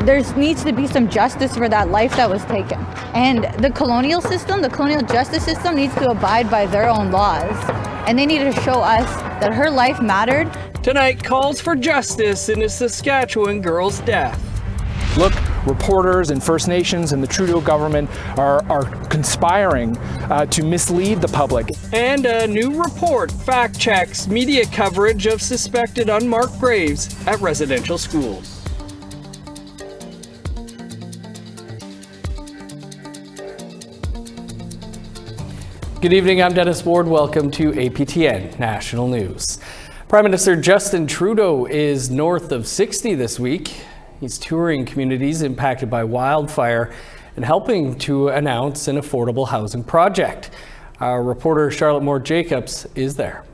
There needs to be some justice for that life that was taken. And the colonial justice system needs to abide by their own laws. And they need to show us that her life mattered. Tonight calls for justice in a Saskatchewan girl's death. Look, reporters and First Nations and the Trudeau government are conspiring to mislead the public. And a new report fact-checks media coverage of suspected unmarked graves at residential schools. Good evening, I'm Dennis Ward. Welcome to APTN National News. Prime Minister Justin Trudeau is north of 60 this week. He's touring communities impacted by wildfire and helping to announce an affordable housing project. Our reporter Charlotte Moore-Jacobs is there.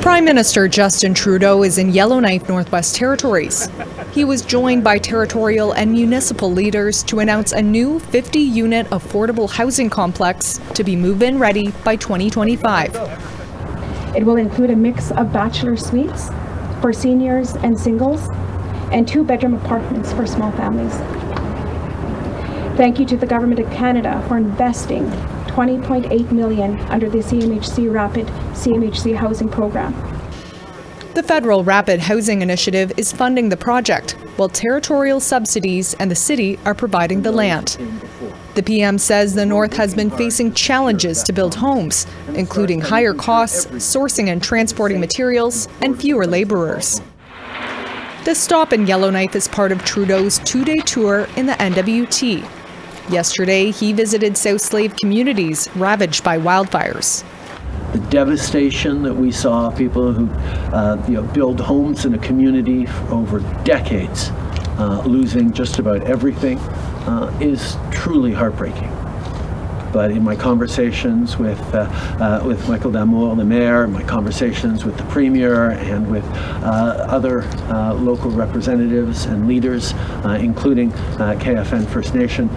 Prime Minister Justin Trudeau is in Yellowknife, Northwest Territories. He was joined by territorial and municipal leaders to announce a new 50-unit affordable housing complex to be move-in ready by 2025. It will include a mix of bachelor suites for seniors and singles and 2-bedroom apartments for small families. Thank you to the Government of Canada for investing $20.8 million under the CMHC Rapid CMHC Housing Program. The federal Rapid Housing Initiative is funding the project, while territorial subsidies and the city are providing the land. The PM says the North has been facing challenges to build homes, including higher costs, sourcing and transporting materials, and fewer laborers. This stop in Yellowknife is part of Trudeau's 2-day tour in the NWT. Yesterday, he visited South Slave communities ravaged by wildfires. The devastation that we saw, people who build homes in a community for over decades, losing just about everything, is truly heartbreaking. But in my conversations with Michael Damour, the mayor, my conversations with the premier and with other local representatives and leaders, including KFN First Nation,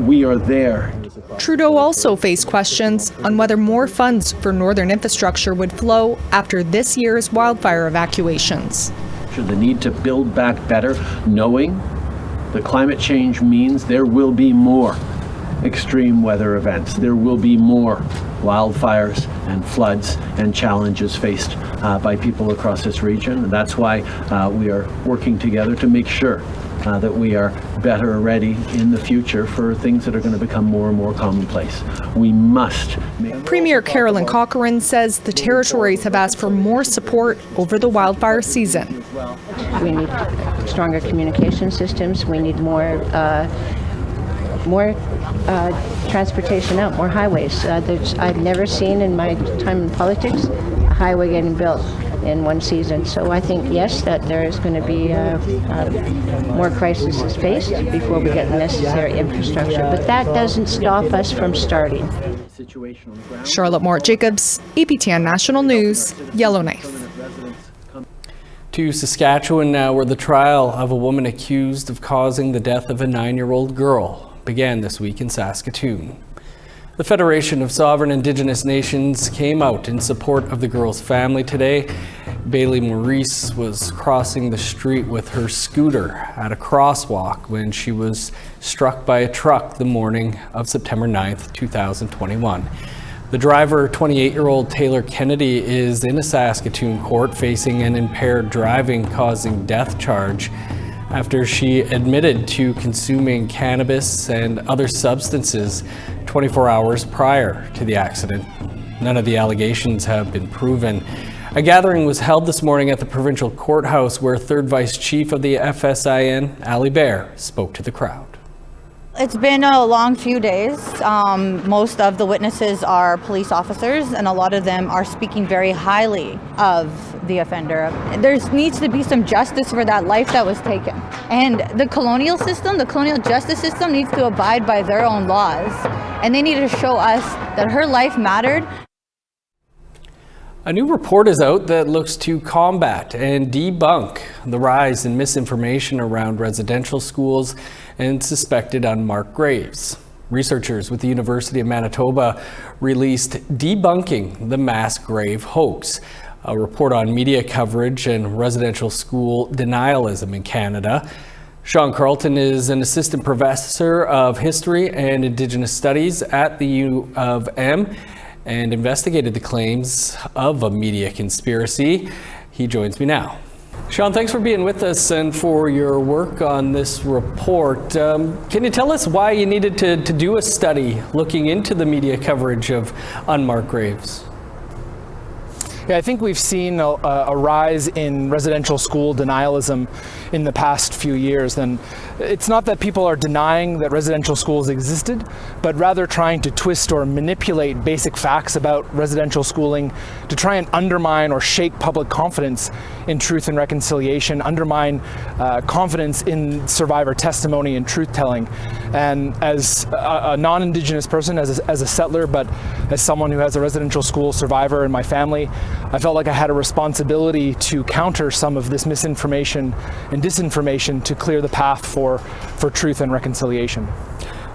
we are there. Trudeau also faced questions on whether more funds for northern infrastructure would flow after this year's wildfire evacuations. The need to build back better, knowing that climate change means there will be more extreme weather events. There will be more wildfires and floods and challenges faced by people across this region. And that's why we are working together to make sure that we are better ready in the future for things that are going to become more and more commonplace. We must make... Premier Carolyn Cochrane says the territories have asked for more support over the wildfire season. We need stronger communication systems. We need more transportation out, more highways. I've never seen in my time in politics a highway getting built in one season. So I think, yes, that there is going to be more crises faced before we get the necessary infrastructure. But that doesn't stop us from starting. Charlotte Moore-Jacobs, APTN National News, Yellowknife. To Saskatchewan now, where the trial of a woman accused of causing the death of a 9-year-old girl began this week in Saskatoon. The Federation of Sovereign Indigenous Nations came out in support of the girl's family today. Bailey Maurice was crossing the street with her scooter at a crosswalk when she was struck by a truck the morning of September 9th, 2021. The driver, 28-year-old Taylor Kennedy, is in a Saskatoon court facing an impaired driving causing death charge after she admitted to consuming cannabis and other substances 24 hours prior to the accident. None of the allegations have been proven. A gathering was held this morning at the provincial courthouse where 3rd Vice Chief of the FSIN, Ali Bear, spoke to the crowd. It's been a long few days. Most of the witnesses are police officers, and a lot of them are speaking very highly of the offender. There needs to be some justice for that life that was taken. And the colonial justice system needs to abide by their own laws. And they need to show us that her life mattered. A new report is out that looks to combat and debunk the rise in misinformation around residential schools and suspected unmarked graves. Researchers with the University of Manitoba released Debunking the Mass Grave Hoax, a report on media coverage and residential school denialism in Canada. Sean Carlton is an assistant professor of history and Indigenous studies at the U of M and investigated the claims of a media conspiracy. He joins me now. Sean, thanks for being with us and for your work on this report. Can you tell us why you needed to do a study looking into the media coverage of unmarked graves? Yeah, I think we've seen a rise in residential school denialism in the past few years. And it's not that people are denying that residential schools existed, but rather trying to twist or manipulate basic facts about residential schooling to try and undermine or shake public confidence in truth and reconciliation, undermine confidence in survivor testimony and truth-telling. And as a non-Indigenous person, as a settler, but as someone who has a residential school survivor in my family, I felt like I had a responsibility to counter some of this misinformation and disinformation to clear the path for truth and reconciliation.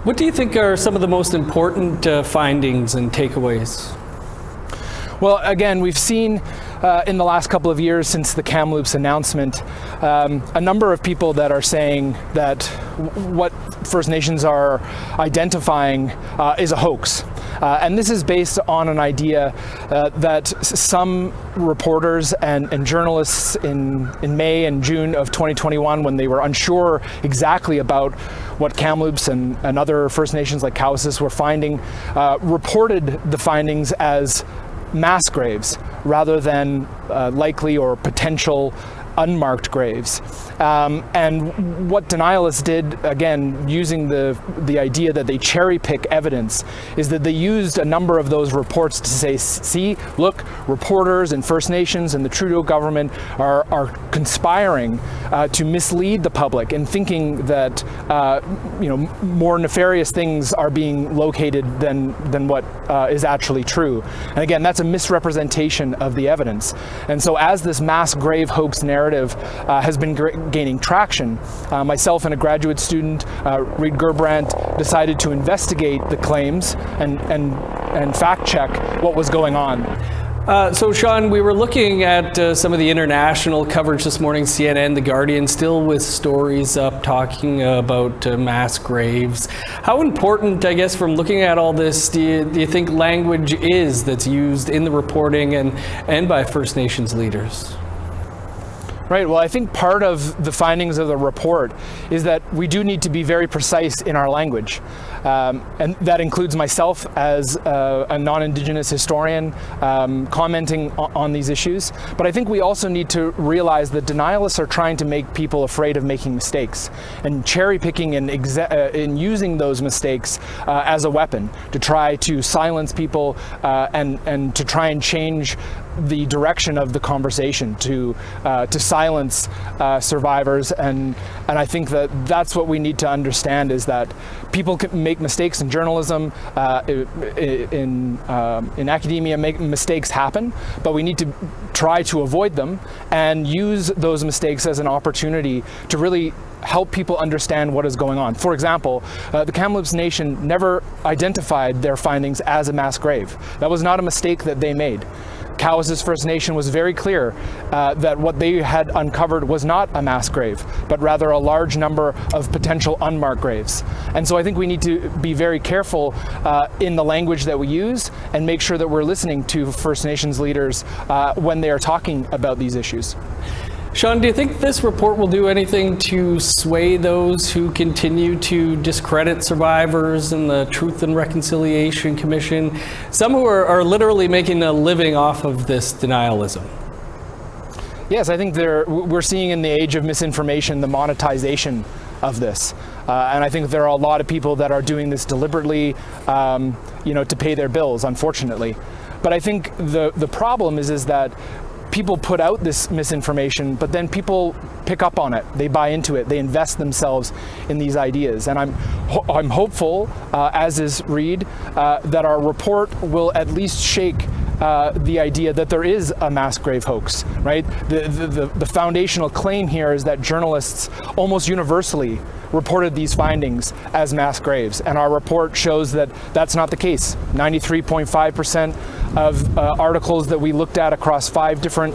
What do you think are some of the most important findings and takeaways? Well, again, we've seen in the last couple of years since the Kamloops announcement, a number of people that are saying that what First Nations are identifying is a hoax. And this is based on an idea that some reporters and journalists in May and June of 2021, when they were unsure exactly about what Kamloops and other First Nations like Cowessess were finding, reported the findings as mass graves rather than likely or potential unmarked graves. And what denialists did, again, using the idea that they cherry pick evidence, is that they used a number of those reports to say, see, look, reporters and First Nations and the Trudeau government are conspiring to mislead the public and thinking that more nefarious things are being located than what is actually true. And again, that's a misrepresentation of the evidence. And so as this mass grave hoax narrative has been gaining traction, myself and a graduate student, Reid Gerbrandt, decided to investigate the claims and fact check what was going on. So Sean, we were looking at some of the international coverage this morning, CNN, The Guardian, still with stories up talking about mass graves. How important, I guess, from looking at all this, do you think language is that's used in the reporting and by First Nations leaders? Right, well, I think part of the findings of the report is that we do need to be very precise in our language. And that includes myself as a non-Indigenous historian commenting on these issues. But I think we also need to realize that denialists are trying to make people afraid of making mistakes and cherry picking and using those mistakes as a weapon to try to silence people and to try and change the direction of the conversation to silence survivors, and I think that's what we need to understand, is that people can make mistakes in journalism, in academia. Mistakes happen, but we need to try to avoid them and use those mistakes as an opportunity to really help people understand what is going on. For example, the Kamloops Nation never identified their findings as a mass grave. That was not a mistake that they made. Cowessess First Nation was very clear that what they had uncovered was not a mass grave, but rather a large number of potential unmarked graves. And so I think we need to be very careful in the language that we use and make sure that we're listening to First Nations leaders when they are talking about these issues. Sean, do you think this report will do anything to sway those who continue to discredit survivors and the Truth and Reconciliation Commission? Some who are literally making a living off of this denialism. Yes, I think we're seeing in the age of misinformation the monetization of this. And I think there are a lot of people that are doing this deliberately, to pay their bills, unfortunately. But I think the problem is that people put out this misinformation, but then people pick up on it. They buy into it. They invest themselves in these ideas. And I'm hopeful, as is Reid, that our report will at least shake the idea that there is a mass grave hoax, right? The foundational claim here is that journalists almost universally reported these findings as mass graves, and our report shows that that's not the case. 93.5% of articles that we looked at across 5 different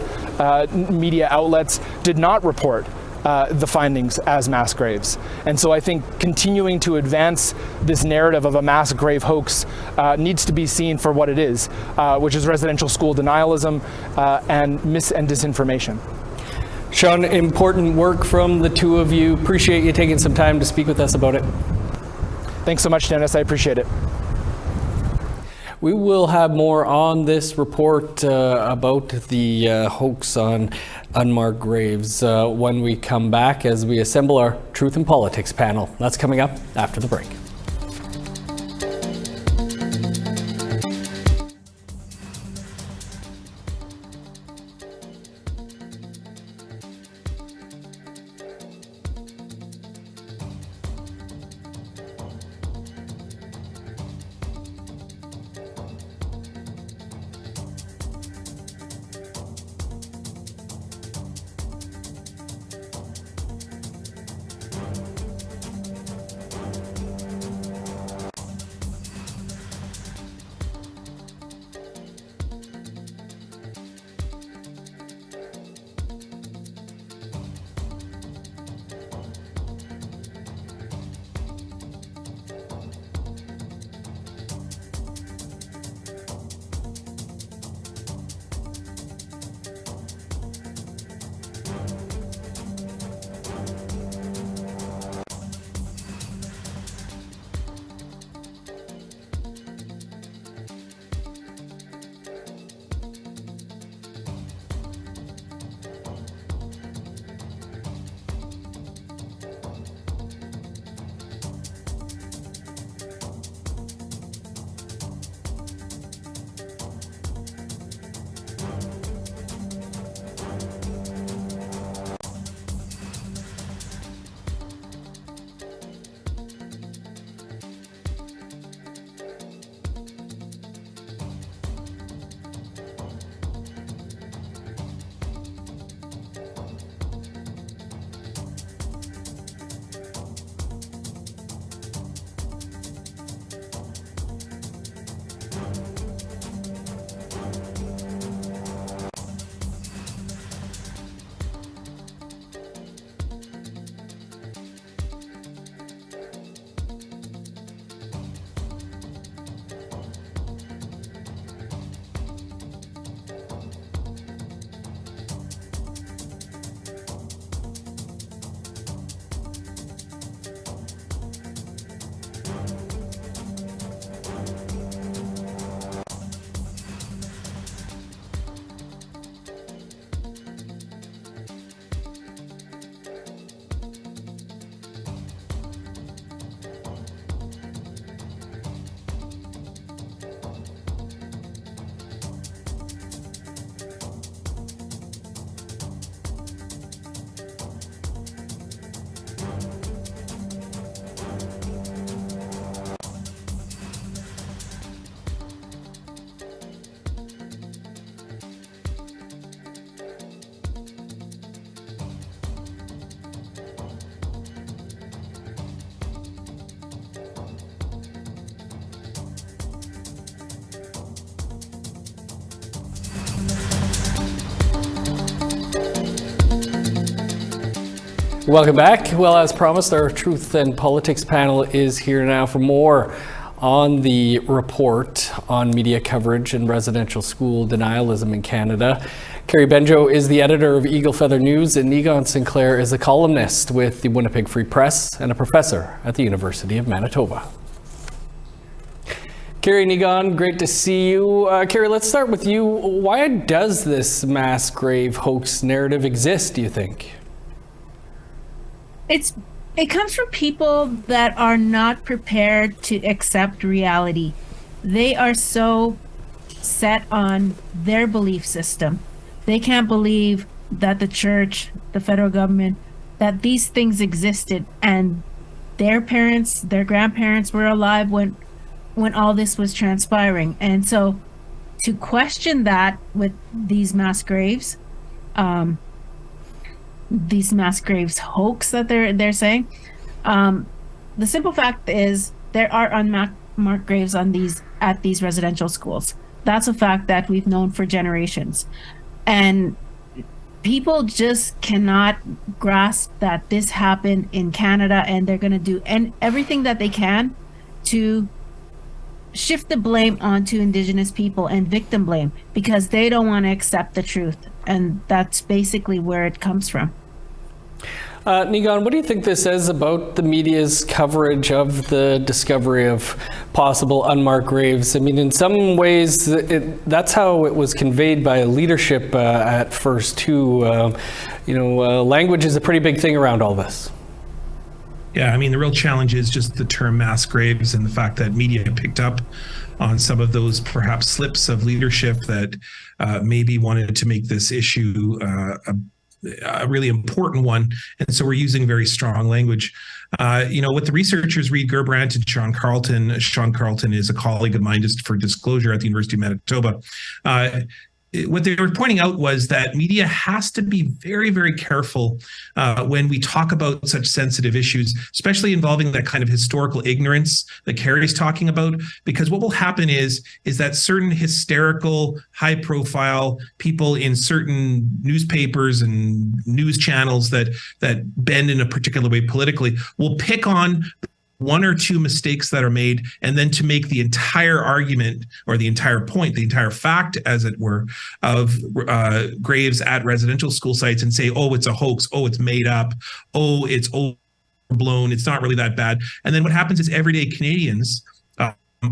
media outlets did not report the findings as mass graves. And so I think continuing to advance this narrative of a mass grave hoax needs to be seen for what it is, which is residential school denialism and disinformation. Sean, important work from the two of you. Appreciate you taking some time to speak with us about it. Thanks so much, Dennis. I appreciate it. We will have more on this report about the hoax on unmarked graves when we come back as we assemble our Truth and Politics panel. That's coming up after the break. Welcome back. Well, as promised, our Truth and Politics panel is here now for more on the report on media coverage and residential school denialism in Canada. Carrie Benjo is the editor of Eagle Feather News, and Egon Sinclair is a columnist with the Winnipeg Free Press and a professor at the University of Manitoba. Carrie and Egon, great to see you. Carrie, let's start with you. Why does this mass grave hoax narrative exist, do you think? It comes from people that are not prepared to accept reality. They are so set on their belief system. They can't believe that the church, the federal government, that these things existed, and their parents, their grandparents were alive when all this was transpiring. And so to question that with these mass graves hoax that they're saying. The simple fact is there are unmarked graves at these residential schools. That's a fact that we've known for generations. And people just cannot grasp that this happened in Canada, and they're going to do everything that they can to shift the blame onto Indigenous people and victim blame, because they don't want to accept the truth. And that's basically where it comes from. Niigaan, what do you think this says about the media's coverage of the discovery of possible unmarked graves? I mean, in some ways, that's how it was conveyed by leadership at first, too. Language is a pretty big thing around all this. Yeah, I mean, the real challenge is just the term mass graves and the fact that media picked up on some of those perhaps slips of leadership that maybe wanted to make this issue a really important one. And so we're using very strong language. What the researchers Reid Gerbrandt and Sean Carlton is a colleague of mine, just for disclosure, at the University of Manitoba. What they were pointing out was that media has to be very, very careful when we talk about such sensitive issues, especially involving that kind of historical ignorance that Carrie's talking about, because what will happen is that certain hysterical, high-profile people in certain newspapers and news channels that bend in a particular way politically will pick on one or two mistakes that are made, and then to make the entire argument or the entire point, the entire fact, as it were, of graves at residential school sites and say, oh, it's a hoax, oh, it's made up, oh, it's overblown, it's not really that bad. And then what happens is everyday Canadians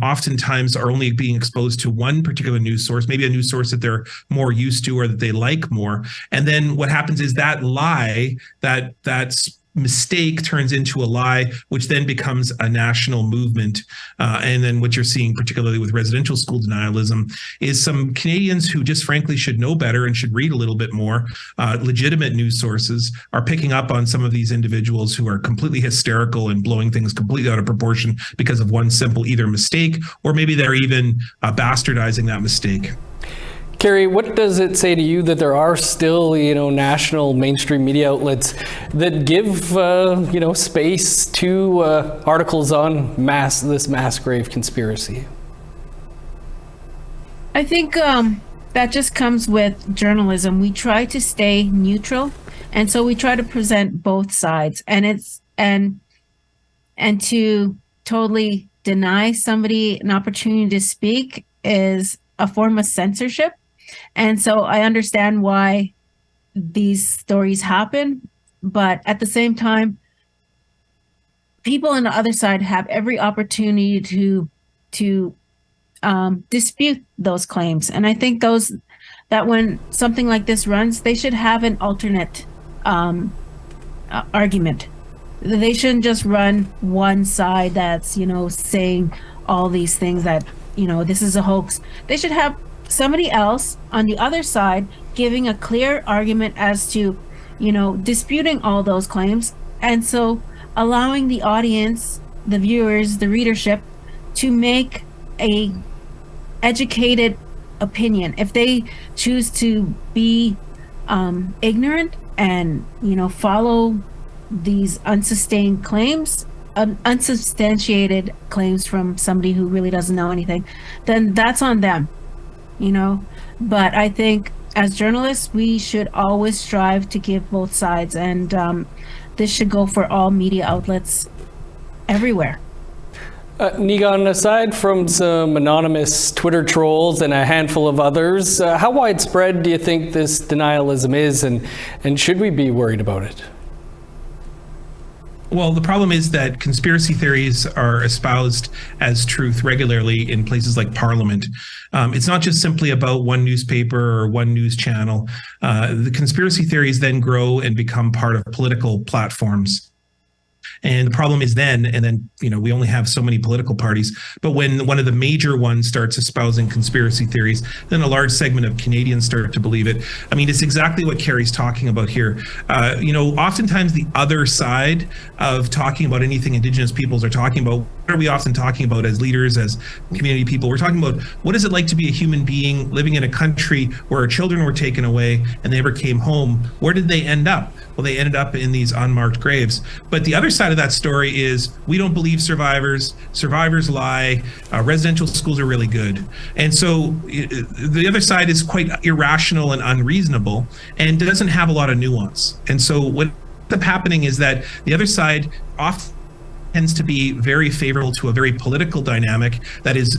oftentimes are only being exposed to one particular news source, maybe a news source that they're more used to or that they like more. And then what happens is that lie, that's mistake turns into a lie, which then becomes a national movement. And then what you're seeing, particularly with residential school denialism, is some Canadians who just frankly should know better and should read a little bit more, legitimate news sources, are picking up on some of these individuals who are completely hysterical and blowing things completely out of proportion because of one simple either mistake, or maybe they're even bastardizing that mistake. Carrie, what does it say to you that there are still, national mainstream media outlets that give, space to articles on this mass grave conspiracy? I think that just comes with journalism. We try to stay neutral, and so we try to present both sides. And to totally deny somebody an opportunity to speak is a form of censorship. And so I understand why these stories happen, but at the same time, people on the other side have every opportunity to dispute those claims. And I think that when something like this runs, they should have an alternate argument. They shouldn't just run one side that's, saying all these things that, this is a hoax. They should have somebody else on the other side giving a clear argument as to, disputing all those claims. And so allowing the audience, the viewers, the readership to make a educated opinion. If they choose to be ignorant and, follow these unsubstantiated claims from somebody who really doesn't know anything, then that's on them. But I think as journalists, we should always strive to give both sides, and this should go for all media outlets everywhere. Niigaan, aside from some anonymous Twitter trolls and a handful of others, how widespread do you think this denialism is, and should we be worried about it? Well, the problem is that conspiracy theories are espoused as truth regularly in places like Parliament. It's not just simply about one newspaper or one news channel. The conspiracy theories then grow and become part of political platforms. And the problem is then we only have so many political parties. But when one of the major ones starts espousing conspiracy theories, then a large segment of Canadians start to believe it. I mean, it's exactly what Carrie's talking about here. Oftentimes the other side of talking about anything Indigenous peoples are talking about, what are we often talking about as leaders, as community people? We're talking about what is it like to be a human being living in a country where our children were taken away and they never came home. Where did they end up? Well, they ended up in these unmarked graves. But the other side of that story is we don't believe survivors. Survivors lie. Residential schools are really good. And so the other side is quite irrational and unreasonable and doesn't have a lot of nuance. And so what ends up happening is that the other side often tends to be very favorable to a very political dynamic that is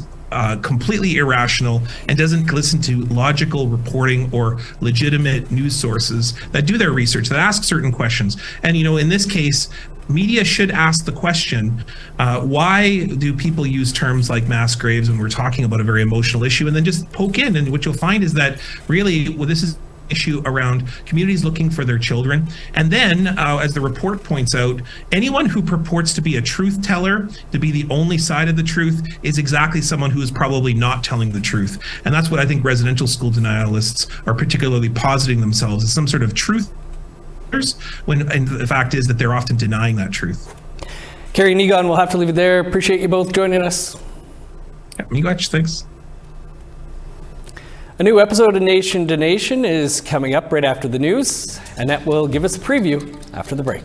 completely irrational and doesn't listen to logical reporting or legitimate news sources that do their research, that ask certain questions. And, in this case, media should ask the question, why do people use terms like mass graves when we're talking about a very emotional issue, and then just poke in. And what you'll find is that really, this is issue around communities looking for their children. And then, as the report points out, anyone who purports to be a truth teller, to be the only side of the truth, is exactly someone who is probably not telling the truth. And that's what I think residential school denialists are particularly positing themselves as some sort of truth, and the fact is that they're often denying that truth. Carrie and Egon, we'll have to leave it there. Appreciate you both joining us. Yeah, Miigwech, thanks. A new episode of Nation to Nation is coming up right after the news. Annette will give us a preview after the break.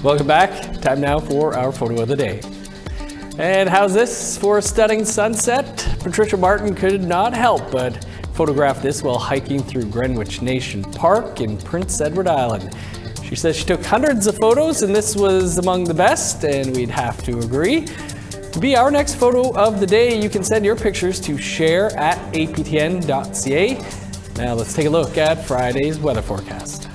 Welcome back. Time now for our photo of the day. And how's this for a stunning sunset? Patricia Martin could not help but photograph this while hiking through Greenwich Nation Park in Prince Edward Island. She says she took hundreds of photos and this was among the best, and we'd have to agree. To be our next photo of the day, you can send your pictures to share@aptn.ca. Now let's take a look at Friday's weather forecast.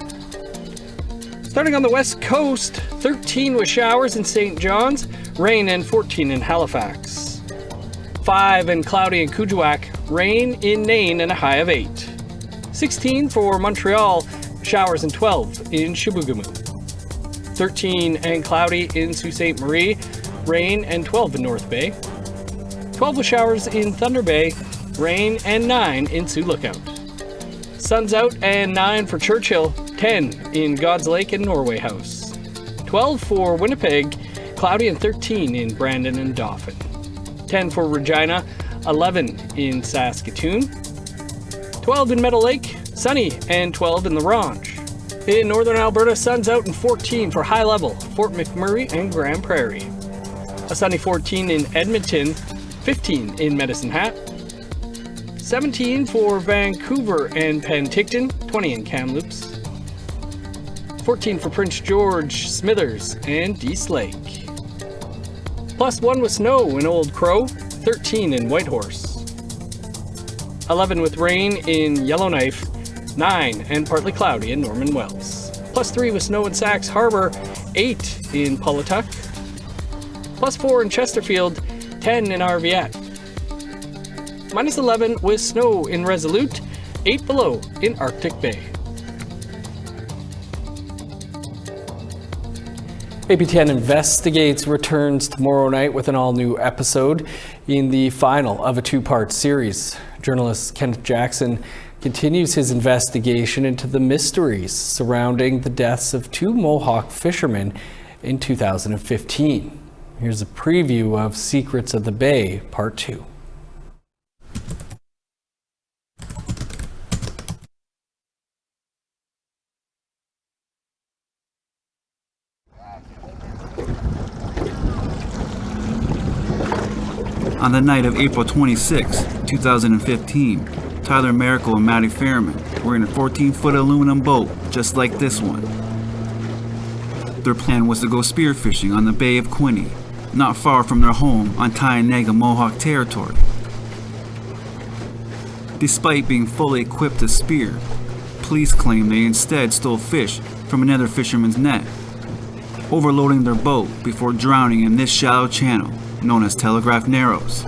Starting on the west coast, 13 with showers in St. John's, rain and 14 in Halifax. 5 and cloudy in Kuujjuaq, rain in Nain and a high of 8. 16 for Montreal, showers and 12 in Chibougamau. 13 and cloudy in Sault Ste. Marie, rain and 12 in North Bay. 12 with showers in Thunder Bay, rain and 9 in Sioux Lookout. Sun's out and 9 for Churchill, 10 in God's Lake and Norway House. 12 for Winnipeg, cloudy and 13 in Brandon and Dauphin. 10 for Regina, 11 in Saskatoon. 12 in Meadow Lake, sunny, and 12 in La Ronge. In northern Alberta, sun's out and 14 for High Level, Fort McMurray and Grand Prairie. A sunny 14 in Edmonton, 15 in Medicine Hat. 17 for Vancouver and Penticton, 20 in Kamloops. 14 for Prince George, Smithers, and East Lake. +1 with snow in Old Crow, 13 in Whitehorse. 11 with rain in Yellowknife, 9 and partly cloudy in Norman Wells. +3 with snow in Sax Harbor, 8 in Pawlatuck. +4 in Chesterfield, 10 in Arviat. -11 with snow in Resolute, 8 below in Arctic Bay. APTN Investigates returns tomorrow night with an all-new episode in the final of a two-part series. Journalist Kenneth Jackson continues his investigation into the mysteries surrounding the deaths of 2 Mohawk fishermen in 2015. Here's a preview of Secrets of the Bay, Part 2. On the night of April 26, 2015, Tyler Miracle and Maddie Fairman were in a 14-foot aluminum boat just like this one. Their plan was to go spearfishing on the Bay of Quinte, not far from their home on Tyanaga Mohawk territory. Despite being fully equipped to spear, police claim they instead stole fish from another fisherman's net, overloading their boat before drowning in this shallow channel known as Telegraph Narrows.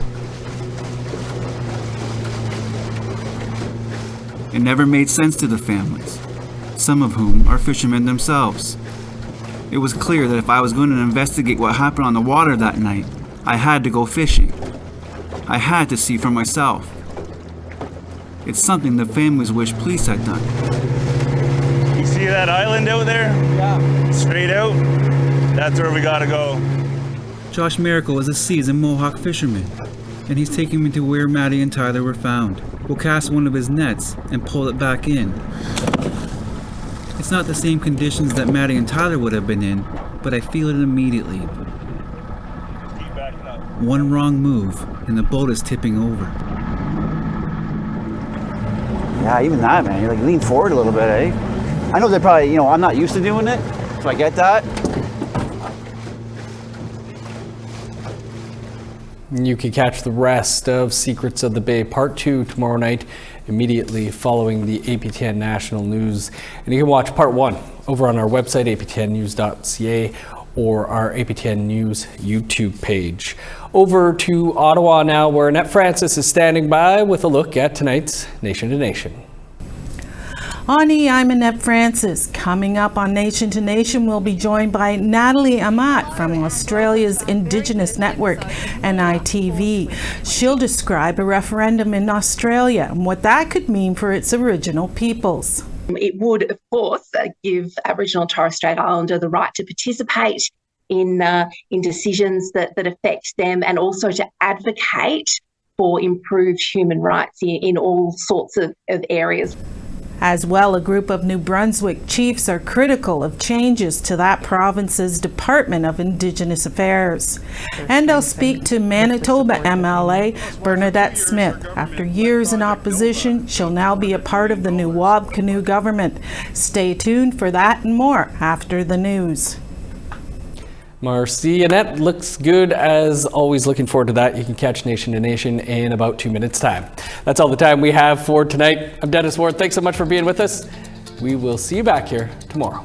It never made sense to the families, some of whom are fishermen themselves. It was clear that if I was going to investigate what happened on the water that night, I had to go fishing. I had to see for myself. It's something the families wish police had done. You see that island out there? Yeah. Straight out? That's where we gotta go. Josh Miracle is a seasoned Mohawk fisherman, and he's taking me to where Maddie and Tyler were found. We'll cast one of his nets and pull it back in. It's not the same conditions that Maddie and Tyler would have been in, but I feel it immediately. One wrong move, and the boat is tipping over. Yeah, even that, man. You lean forward a little bit, eh? I know they're probably, I'm not used to doing it, so I get that. You can catch the rest of Secrets of the Bay Part 2 tomorrow night, immediately following the APTN National News. And you can watch Part 1 over on our website, aptnnews.ca, or our APTN News YouTube page. Over to Ottawa now, where Annette Francis is standing by with a look at tonight's Nation to Nation. Ani, I'm Annette Francis. Coming up on Nation to Nation, we'll be joined by Natalie Amat from Australia's Indigenous Network, NITV. She'll describe a referendum in Australia and what that could mean for its Aboriginal peoples. It would, of course, give Aboriginal and Torres Strait Islander the right to participate in decisions that affect them, and also to advocate for improved human rights in all sorts of areas. As well, a group of New Brunswick chiefs are critical of changes to that province's Department of Indigenous Affairs. And I'll speak to Manitoba MLA Bernadette Smith. After years in opposition, she'll now be a part of the new Wab-Kinew government. Stay tuned for that and more after the news. Marcy, Annette, looks good as always. Looking forward to that. You can catch Nation to Nation in about 2 minutes' time. That's all the time we have for tonight. I'm Dennis Ward. Thanks so much for being with us. We will see you back here tomorrow.